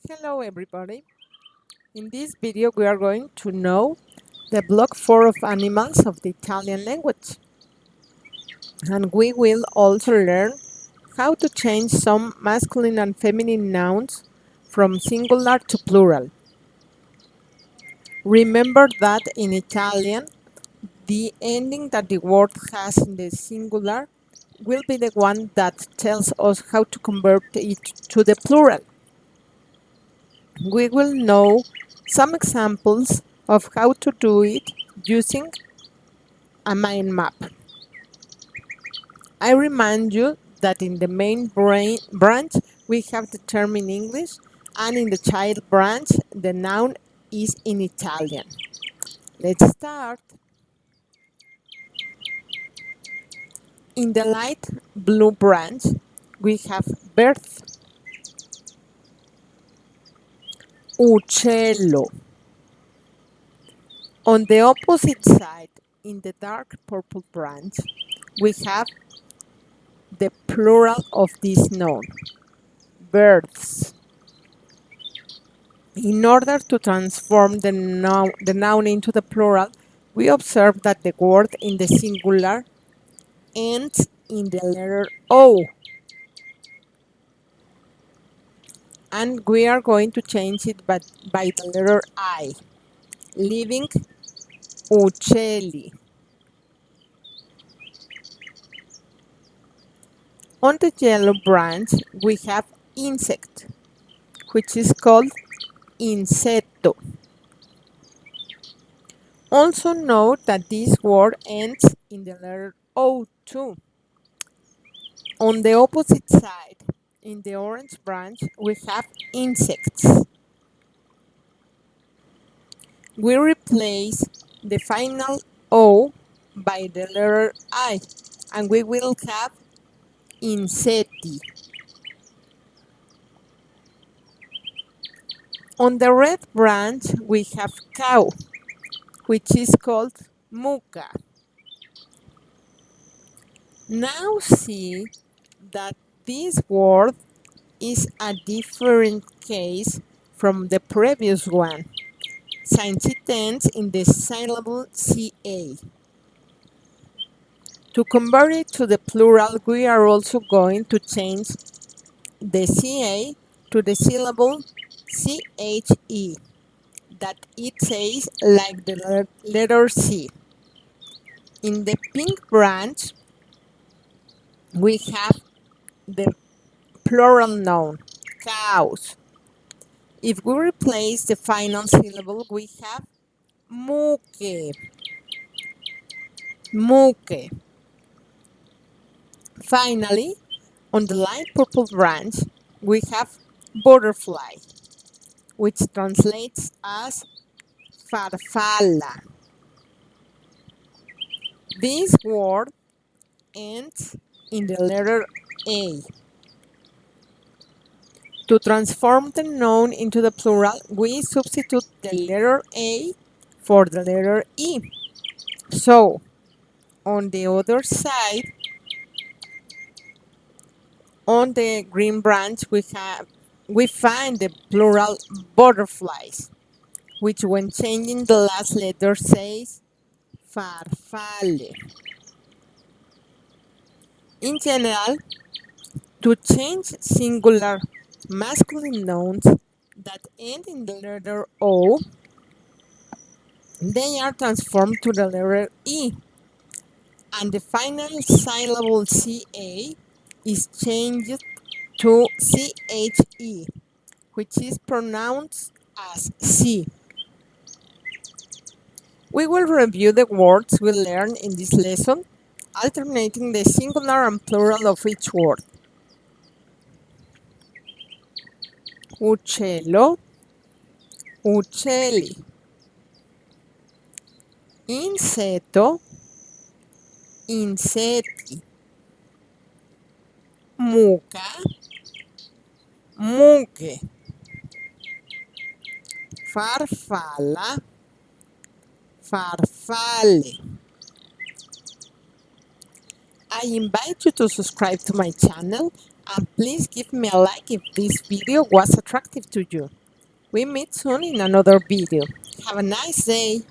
Hello everybody. In this video we are going to know the block 4 of animals of the Italian language. And we will also learn how to change some masculine and feminine nouns from singular to plural. Remember that in Italian, the ending that the word has in the singular will be the one that tells us how to convert it to the plural. We will know some examples of how to do it using a mind map. I remind you that in the main branch we have the term in English, and in the child branch the noun is in Italian. Let's start. In the light blue branch we have birth, uccello. On the opposite side, in the dark purple branch, we have the plural of this noun, birds. In order to transform the noun into the plural, we observe that the word in the singular ends in the letter O. And we are going to change it by the letter I, leaving uccelli. On the yellow branch, we have insect, which is called insetto. Also note that this word ends in the letter O too. On the opposite side, in the orange branch, we have insects. We replace the final O by the letter I, and we will have insetti. On the red branch, we have cow, which is called mucca. Now see that this word is a different case from the previous one, since it ends in the syllable ca. To convert it to the plural, we are also going to change the ca to the syllable che, that it says like the letter C. In the pink branch, we have the plural noun, cows. If we replace the final syllable, we have muque. Muque. Finally, on the light purple branch, we have butterfly, which translates as farfalla. This word ends in the letter A. To transform the noun into the plural, we substitute the letter A for the letter E. So, on the other side, on the green branch, we find the plural butterflies, which when changing the last letter says farfalle. In general, to change singular masculine nouns that end in the letter O, they are transformed to the letter E, and the final syllable CA is changed to CHE, which is pronounced as C. We will review the words we learned in this lesson, alternating the singular and plural of each word. Uccello, uccelli. Insetto, insetti. Mucca, mucche. Farfalla, farfalle. I invite you to subscribe to my channel And please give me a like if this video was attractive to you. We meet soon in another video. Have a nice day.